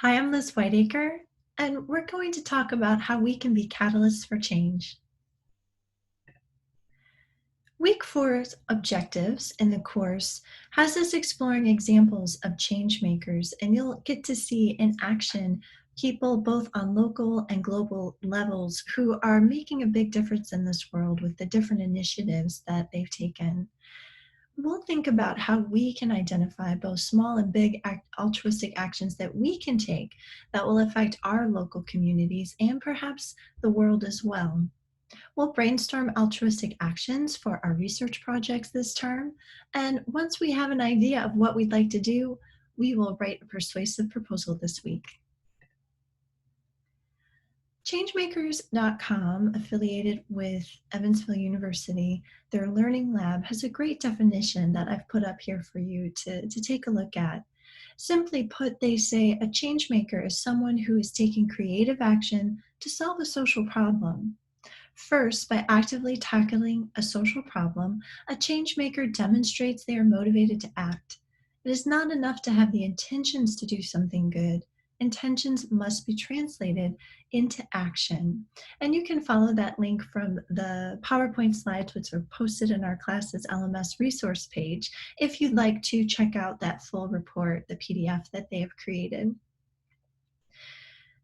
Hi, I'm Liz Whiteacre, and we're going to talk about how we can be catalysts for change. Week four's objectives in the course has us exploring examples of change makers, and you'll get to see in action people both on local and global levels who are making a big difference in this world with the different initiatives that they've taken. We'll think about how we can identify both small and big altruistic actions that we can take that will affect our local communities and perhaps the world as well. We'll brainstorm altruistic actions for our research projects this term, and once we have an idea of what we'd like to do, we will write a persuasive proposal this week. Changemakers.com, affiliated with Evansville University, their learning lab has a great definition that I've put up here for you to take a look at. Simply put, they say a change maker is someone who is taking creative action to solve a social problem. First, by actively tackling a social problem, a change maker demonstrates they are motivated to act. It is not enough to have the intentions to do something good. Intentions must be translated into action. And you can follow that link from the PowerPoint slides, which are posted in our class's LMS resource page, if you'd like to check out that full report, the PDF that they have created.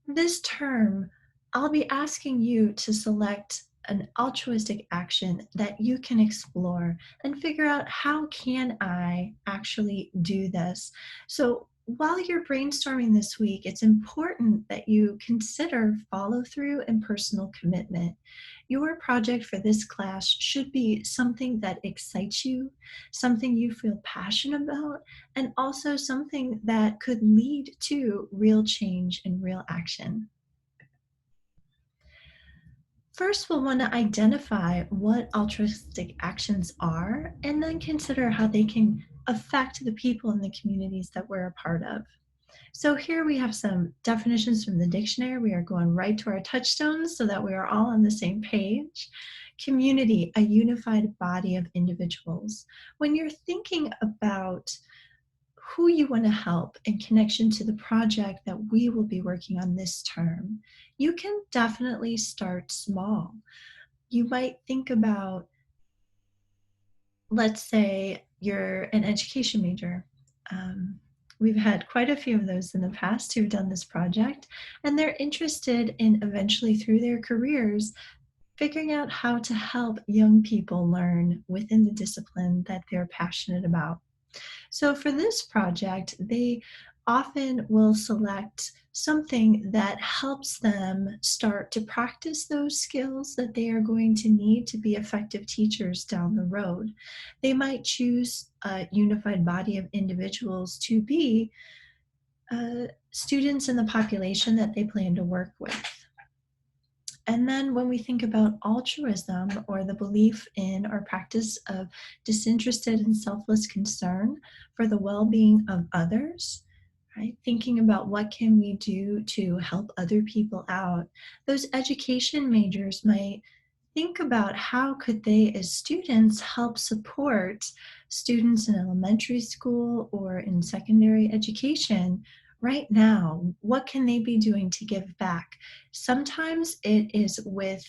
This term, I'll be asking you to select an altruistic action that you can explore and figure out how can I actually do this. So while you're brainstorming this week, it's important that you consider follow through and personal commitment. Your project for this class should be something that excites you, something you feel passionate about, and also something that could lead to real change and real action. First, we'll want to identify what altruistic actions are and then consider how they can affect the people in the communities that we're a part of. So here we have some definitions from the dictionary. We are going right to our touchstones so that we are all on the same page. Community, a unified body of individuals. When you're thinking about who you want to help in connection to the project that we will be working on this term, you can definitely start small. You might think about, let's say you're an education major. We've had quite a few of those in the past who've done this project, and they're interested in eventually through their careers figuring out how to help young people learn within the discipline that they're passionate about. So for this project, they often will select something that helps them start to practice those skills that they are going to need to be effective teachers down the road. They might choose a unified body of individuals to be students in the population that they plan to work with. And then when we think about altruism or the belief in or practice of disinterested and selfless concern for the well-being of others, right? Thinking about what can we do to help other people out. Those education majors might think about how could they as students help support students in elementary school or in secondary education right now. What can they be doing to give back? Sometimes it is with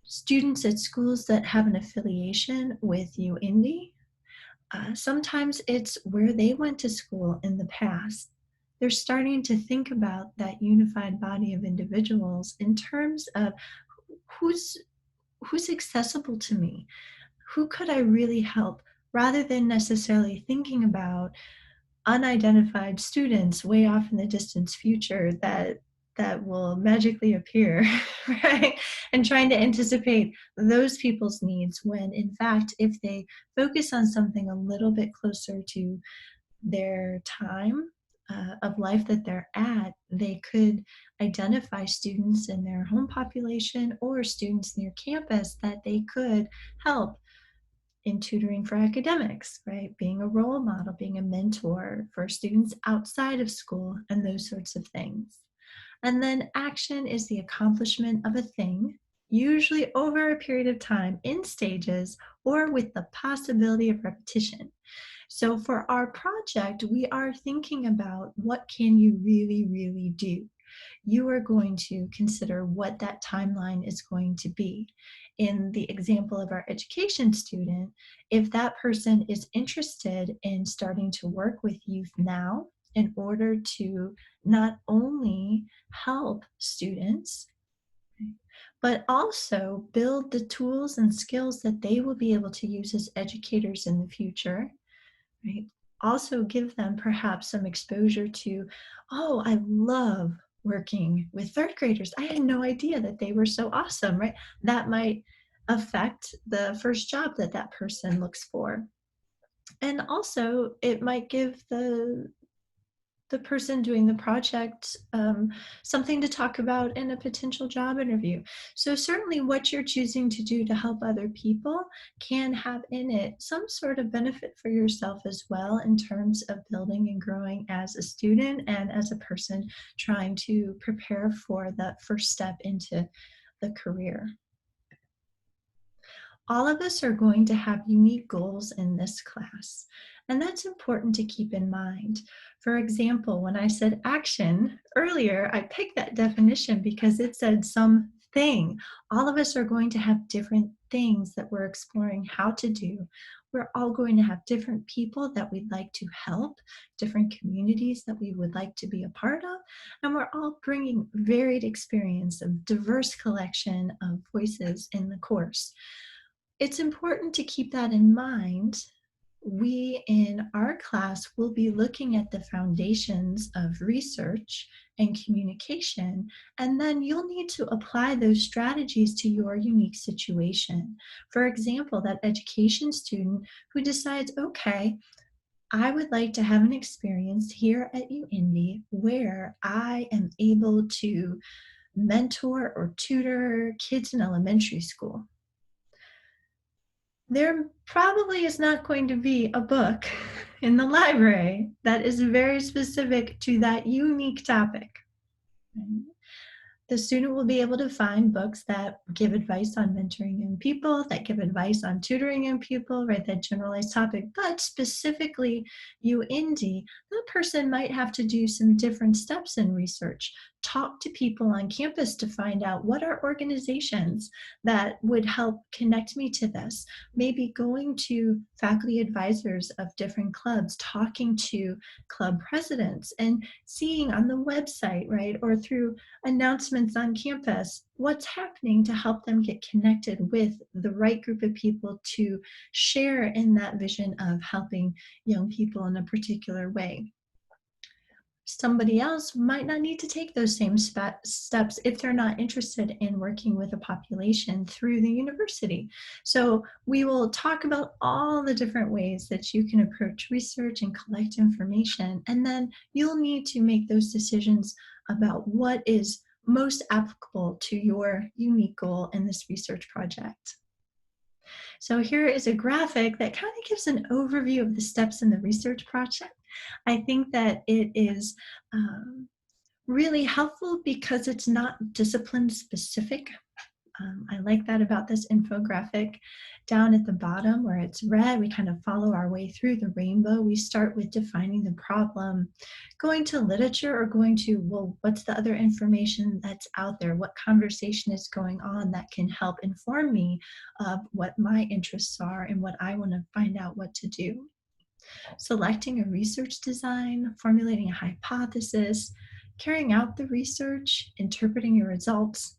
students at schools that have an affiliation with UIndy. Sometimes it's where they went to school in the past. They're starting to think about that unified body of individuals in terms of who's who's accessible to me, who could I really help, rather than necessarily thinking about unidentified students way off in the distant future that will magically appear, right? And trying to anticipate those people's needs when, in fact, if they focus on something a little bit closer to their time of life that they're at, they could identify students in their home population or students near campus that they could help in tutoring for academics, right? Being a role model, being a mentor for students outside of school, and those sorts of things. And then action is the accomplishment of a thing, usually over a period of time in stages or with the possibility of repetition. So for our project, we are thinking about what can you really, really do. You are going to consider what that timeline is going to be. In the example of our education student, if that person is interested in starting to work with youth now in order to not only help students, but also build the tools and skills that they will be able to use as educators in the future, right? Also give them perhaps some exposure to, oh, I love working with third graders. I had no idea that they were so awesome, right? That might affect the first job that that person looks for. And also it might give the person doing the project something to talk about in a potential job interview. So certainly what you're choosing to do to help other people can have in it some sort of benefit for yourself as well in terms of building and growing as a student and as a person trying to prepare for that first step into the career. All of us are going to have unique goals in this class, and that's important to keep in mind. For example, when I said action earlier, I picked that definition because it said something. All of us are going to have different things that we're exploring how to do. We're all going to have different people that we'd like to help, different communities that we would like to be a part of, and we're all bringing varied experience, a diverse collection of voices in the course. It's important to keep that in mind. We in our class will be looking at the foundations of research and communication, and then you'll need to apply those strategies to your unique situation. For example, that education student who decides, okay, I would like to have an experience here at UIndy where I am able to mentor or tutor kids in elementary school. There probably is not going to be a book in the library that is very specific to that unique topic. Right? The student will be able to find books that give advice on mentoring young people, that give advice on tutoring young people, right? That generalized topic. But specifically, UIndy, that person might have to do some different steps in research. Talk to people on campus to find out what are organizations that would help connect me to this. Maybe going to faculty advisors of different clubs, talking to club presidents, and seeing on the website, right, or through announcements on campus, what's happening to help them get connected with the right group of people to share in that vision of helping young people in a particular way. Somebody else might not need to take those same steps if they're not interested in working with a population through the university. So we will talk about all the different ways that you can approach research and collect information, and then you'll need to make those decisions about what is most applicable to your unique goal in this research project. So here is a graphic that kind of gives an overview of the steps in the research project. I think that it is really helpful because it's not discipline specific. I like that about this infographic. Down at the bottom where it's red, we kind of follow our way through the rainbow. We start with defining the problem, going to literature or going to, well, what's the other information that's out there? What conversation is going on that can help inform me of what my interests are and what I want to find out what to do? Selecting a research design, formulating a hypothesis, carrying out the research, interpreting your results,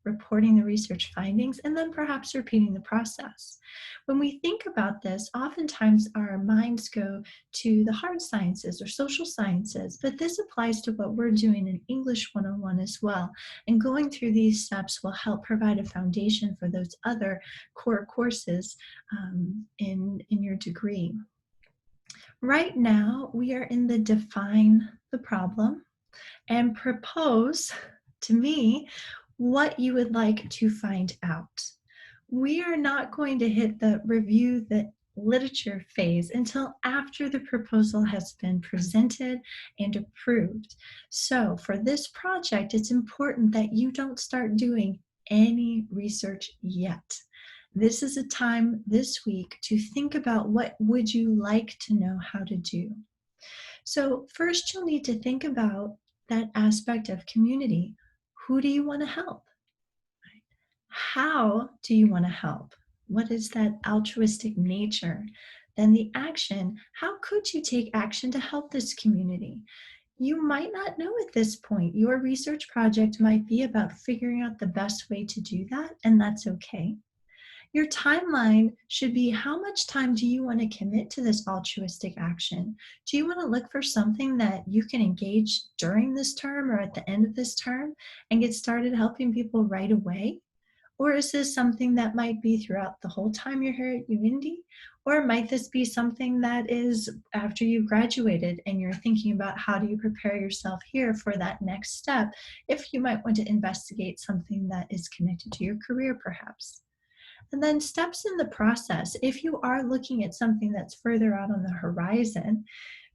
reporting the research findings, and then perhaps repeating the process. When we think about this, oftentimes our minds go to the hard sciences or social sciences, but this applies to what we're doing in English 101 as well. And going through these steps will help provide a foundation for those other core courses in your degree. Right now, we are in the define the problem and propose to me what you would like to find out. We are not going to hit the review the literature phase until after the proposal has been presented and approved. So for this project, it's important that you don't start doing any research yet. This is a time this week to think about what would you like to know how to do. So first you'll need to think about that aspect of community. Who do you want to help? How do you want to help? What is that altruistic nature? Then the action. How could you take action to help this community? You might not know at this point. Your research project might be about figuring out the best way to do that, and that's okay. Your timeline should be, how much time do you want to commit to this altruistic action? Do you want to look for something that you can engage during this term or at the end of this term and get started helping people right away? Or is this something that might be throughout the whole time you're here at UIndy? Or might this be something that is after you've graduated and you're thinking about how do you prepare yourself here for that next step, if you might want to investigate something that is connected to your career perhaps? And then steps in the process. If you are looking at something that's further out on the horizon,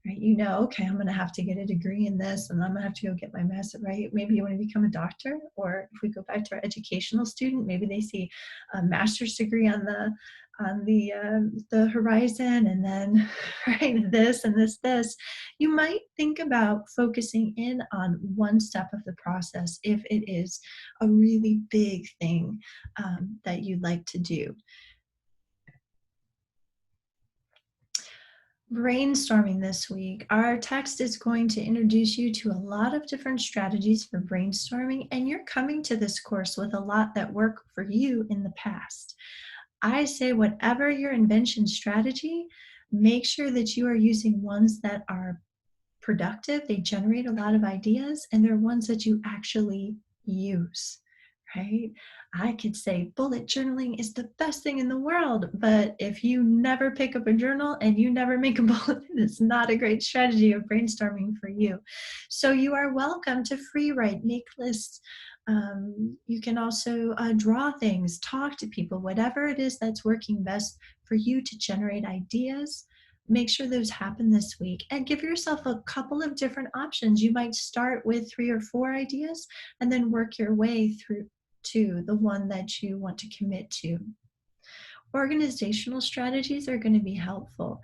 right? You know, okay, I'm going to have to get a degree in this, and I'm going to have to go get my master, right? Maybe you want to become a doctor, or if we go back to our educational student, maybe they see a master's degree on the horizon, and then right this and this. You might think about focusing in on one step of the process if it is a really big thing that you'd like to do. Brainstorming this week. Our text is going to introduce you to a lot of different strategies for brainstorming, and you're coming to this course with a lot that work for you in the past. I say whatever your invention strategy, make sure that you are using ones that are productive, they generate a lot of ideas, and they're ones that you actually use, right? I could say bullet journaling is the best thing in the world, but if you never pick up a journal and you never make a bullet, it's not a great strategy of brainstorming for you. So you are welcome to free write, make lists. You can also draw things, talk to people, whatever it is that's working best for you to generate ideas. Make sure those happen this week and give yourself a couple of different options. You might start with 3 or 4 ideas and then work your way through to the one that you want to commit to. Organizational strategies are going to be helpful.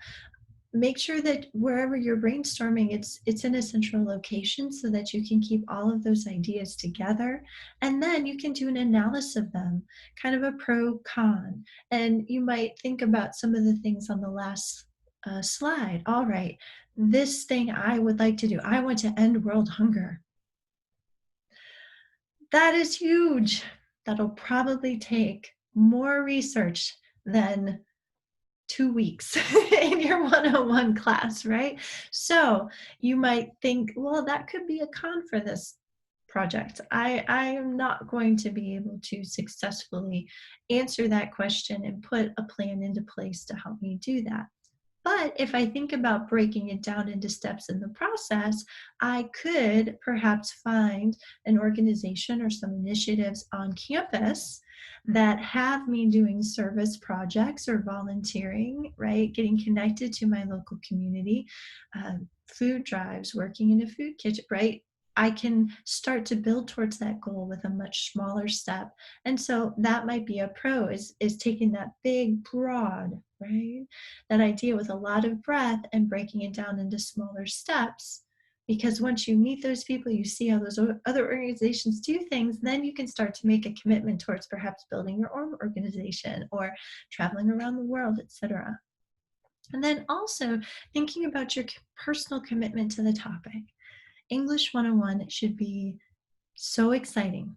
Make sure that wherever you're brainstorming, it's in a central location so that you can keep all of those ideas together. And then you can do an analysis of them, kind of a pro con. And you might think about some of the things on the last slide. All right, this thing I would like to do, I want to end world hunger. That is huge. That'll probably take more research than 2 weeks in your 101 class, right? So you might think, well, that could be a con for this project. I am not going to be able to successfully answer that question and put a plan into place to help me do that. But if I think about breaking it down into steps in the process, I could perhaps find an organization or some initiatives on campus that have me doing service projects or volunteering, right? Getting connected to my local community, food drives, working in a food kitchen, right? I can start to build towards that goal with a much smaller step. And so that might be a pro, is taking that big, broad, right? That idea with a lot of breath and breaking it down into smaller steps. Because once you meet those people, you see how those other organizations do things, then you can start to make a commitment towards perhaps building your own organization or traveling around the world, etc. And then also thinking about your personal commitment to the topic. English 101 should be so exciting.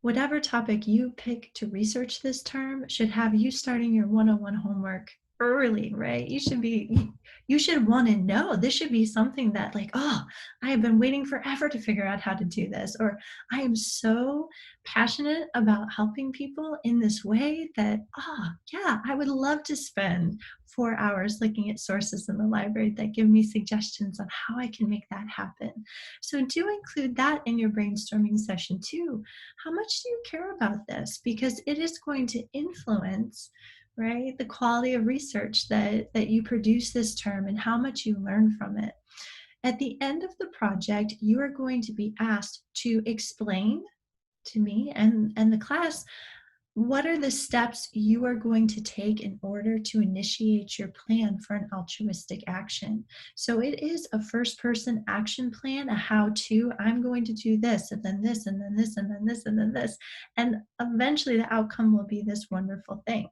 Whatever topic you pick to research this term should have you starting your 101 homework early, right? You should want to know. This should be something that, like, oh, I have been waiting forever to figure out how to do this, or I am so passionate about helping people in this way that, yeah, I would love to spend 4 hours looking at sources in the library that give me suggestions on how I can make that happen. So do include that in your brainstorming session too. How much do you care about this? Because it is going to influence, right, the quality of research that you produce this term and how much you learn from it. At the end of the project, you are going to be asked to explain to me and the class What are the steps you are going to take in order to initiate your plan for an altruistic action? So it is a first person action plan, a how to. I'm going to do this, and then this, and then this, and then this, and then this. And eventually the outcome will be this wonderful thing.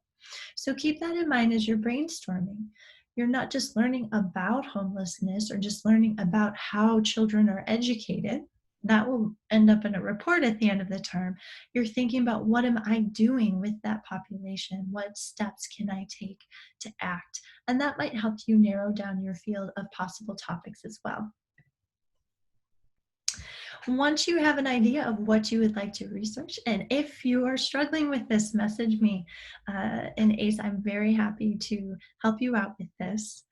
So keep that in mind as you're brainstorming. You're not just learning about homelessness or just learning about how children are educated. That will end up in a report at the end of the term. You're thinking about, what am I doing with that population? What steps can I take to act? And that might help you narrow down your field of possible topics as well. Once you have an idea of what you would like to research, and if you are struggling with this, message me. In ACE, I'm very happy to help you out with this.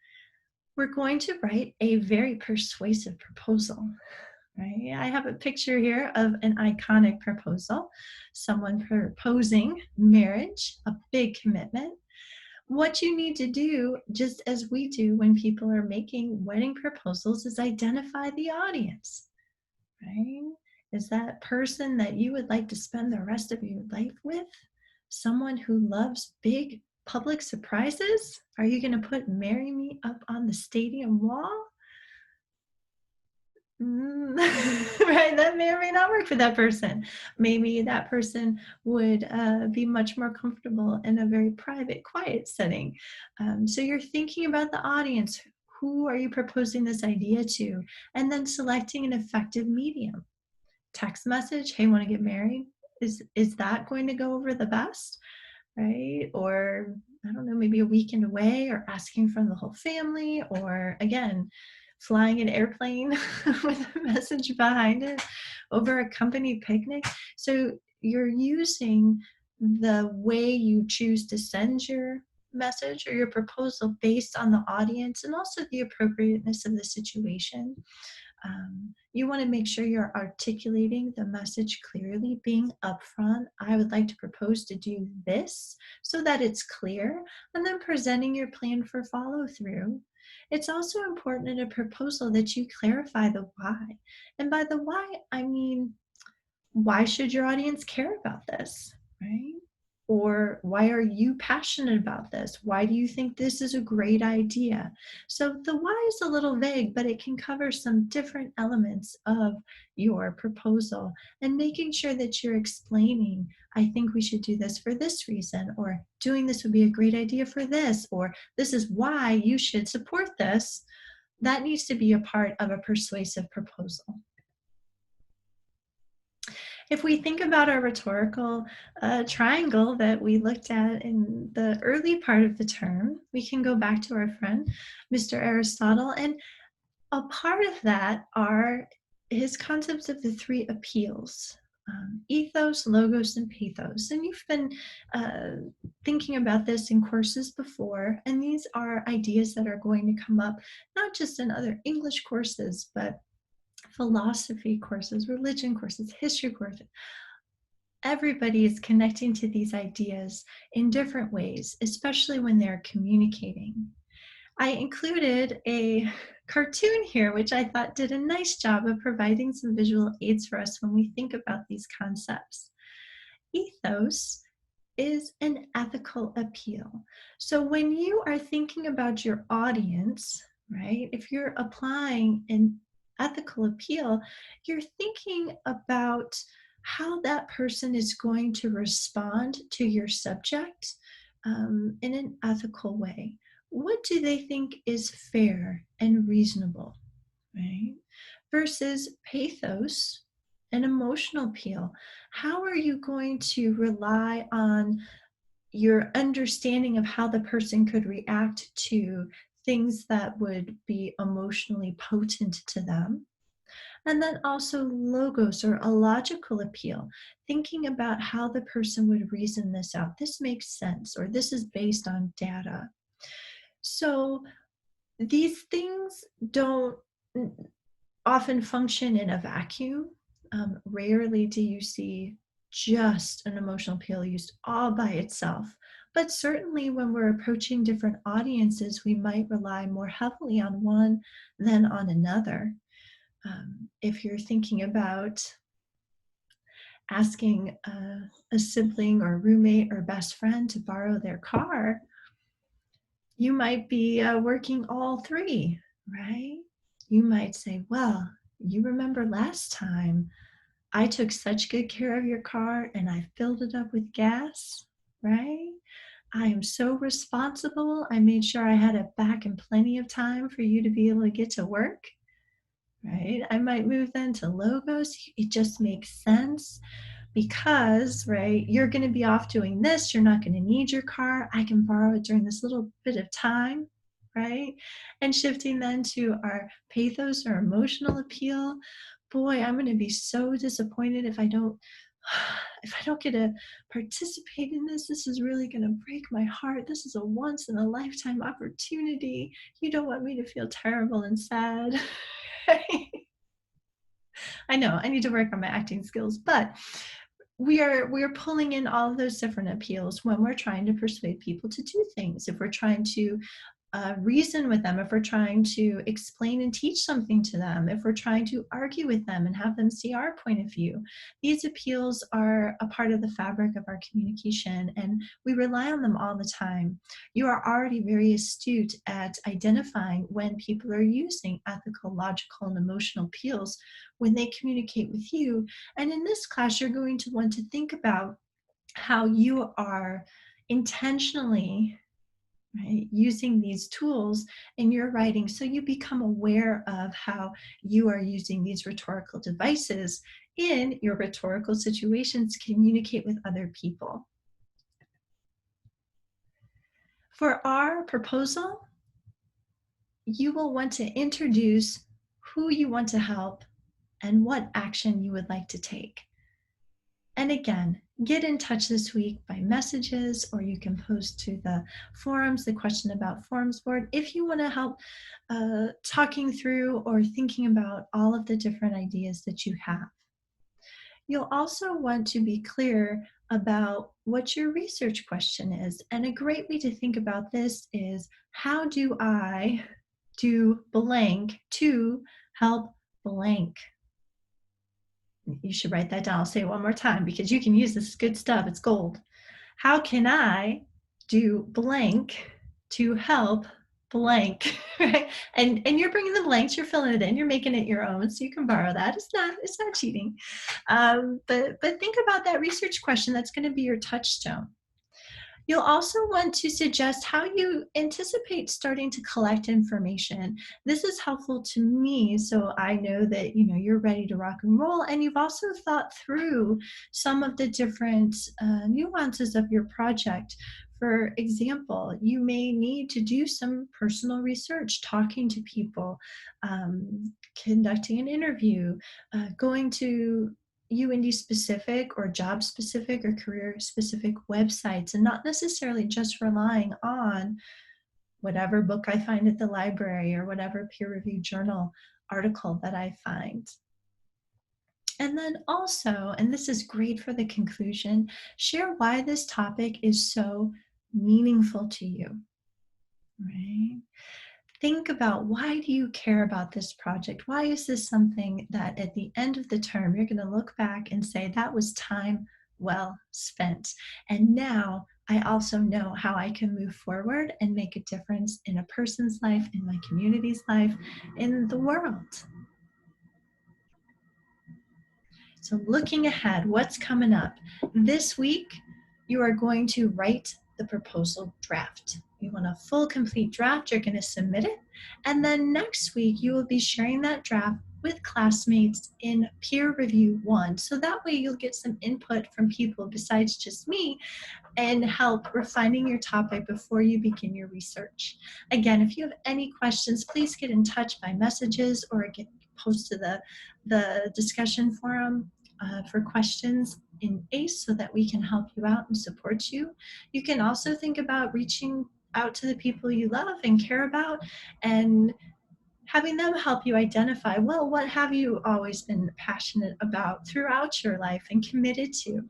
We're going to write a very persuasive proposal. Right? I have a picture here of an iconic proposal, someone proposing marriage, a big commitment. What you need to do, just as we do when people are making wedding proposals, is identify the audience. Right? Is that person that you would like to spend the rest of your life with someone who loves big public surprises? Are you going to put "Marry Me" up on the stadium wall? Right, that may or may not work for that person. Maybe that person would be much more comfortable in a very private, quiet setting. So you're thinking about the audience. Who are you proposing this idea to? And then selecting an effective medium. Text message, "Hey, want to get married?" Is that going to go over the best? Right? Or I don't know, maybe a weekend away, or asking from the whole family, or again, flying an airplane with a message behind it over a company picnic. So you're using the way you choose to send your message or your proposal based on the audience and also the appropriateness of the situation. You want to make sure you're articulating the message clearly, being upfront. I would like to propose to do this, so that it's clear, and then presenting your plan for follow through. It's also important in a proposal that you clarify the why. And by the why, I mean, why should your audience care about this, right? Or why are you passionate about this? Why do you think this is a great idea? So the why is a little vague, but it can cover some different elements of your proposal, and making sure that you're explaining, I think we should do this for this reason, or doing this would be a great idea for this, or this is why you should support this. That needs to be a part of a persuasive proposal. If we think about our rhetorical triangle that we looked at in the early part of the term, we can go back to our friend, Mr. Aristotle, and a part of that are his concepts of the three appeals. Ethos, logos, and pathos. And you've been thinking about this in courses before, and these are ideas that are going to come up not just in other English courses, but philosophy courses, religion courses, history courses. Everybody is connecting to these ideas in different ways, especially when they're communicating. I included a cartoon here, which I thought did a nice job of providing some visual aids for us when we think about these concepts. Ethos is an ethical appeal. So when you are thinking about your audience, right, if you're applying an ethical appeal, you're thinking about how that person is going to respond to your subject in an ethical way. What do they think is fair and reasonable, right? Versus pathos, an emotional appeal. How are you going to rely on your understanding of how the person could react to things that would be emotionally potent to them? And then also logos, or a logical appeal, thinking about how the person would reason this out. This makes sense, or this is based on data. So these things don't often function in a vacuum. Rarely do you see just an emotional appeal used all by itself. But certainly when we're approaching different audiences, we might rely more heavily on one than on another. If you're thinking about asking a sibling or roommate or best friend to borrow their car, you might be working all three, right? You might say, well, you remember last time I took such good care of your car and I filled it up with gas, right? I am so responsible. I made sure I had it back in plenty of time for you to be able to get to work, right? I might move then to logos. It just makes sense because, right, you're going to be off doing this. You're not going to need your car. I can borrow it during this little bit of time, right? And shifting then to our pathos or emotional appeal. Boy, I'm going to be so disappointed if I don't get to participate in this. This is really going to break my heart. This is a once in a lifetime opportunity. You don't want me to feel terrible and sad. I know I need to work on my acting skills, but we are pulling in all of those different appeals when we're trying to persuade people to do things. If we're trying to reason with them, if we're trying to explain and teach something to them, if we're trying to argue with them and have them see our point of view, these appeals are a part of the fabric of our communication and we rely on them all the time. You are already very astute at identifying when people are using ethical, logical, and emotional appeals when they communicate with you. And in this class, you're going to want to think about how you are intentionally, right, using these tools in your writing so you become aware of how you are using these rhetorical devices in your rhetorical situations to communicate with other people. For our proposal, you will want to introduce who you want to help and what action you would like to take. And again, get in touch this week by messages, or you can post to the forums, the question about forums board, if you want to help talking through or thinking about all of the different ideas that you have. You'll also want to be clear about what your research question is. And a great way to think about this is, how do I do blank to help blank? You should write that down. I'll say it one more time because you can use this good stuff. It's gold. How can I do blank to help blank? Right? And you're bringing the blanks, you're filling it in, you're making it your own, so you can borrow that. It's not cheating. But think about that research question. That's going to be your touchstone. You'll also want to suggest how you anticipate starting to collect information. This is helpful to me, so I know that you're ready to rock and roll, and you've also thought through some of the different nuances of your project. For example, you may need to do some personal research, talking to people, conducting an interview, going to UND specific or job specific or career specific websites, and not necessarily just relying on whatever book I find at the library or whatever peer-reviewed journal article that I find. And then also, and this is great for the conclusion, share why this topic is so meaningful to you, right? Think about, why do you care about this project? Why is this something that at the end of the term you're going to look back and say, that was time well spent? And now I also know how I can move forward and make a difference in a person's life, in my community's life, in the world. So looking ahead, what's coming up? This week, you are going to write the proposal draft. You want a full, complete draft, you're going to submit it. And then next week, you will be sharing that draft with classmates in peer review 1. So that way you'll get some input from people besides just me and help refining your topic before you begin your research. Again, if you have any questions, please get in touch by messages or post to the discussion forum for questions in ACE so that we can help you out and support you. You can also think about reaching out to the people you love and care about and having them help you identify, well, what have you always been passionate about throughout your life and committed to?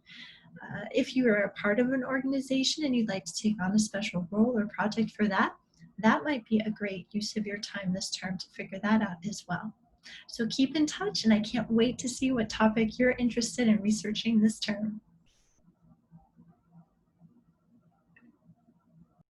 If you are a part of an organization and you'd like to take on a special role or project for that, that might be a great use of your time this term to figure that out as well. So keep in touch, and I can't wait to see what topic you're interested in researching this term.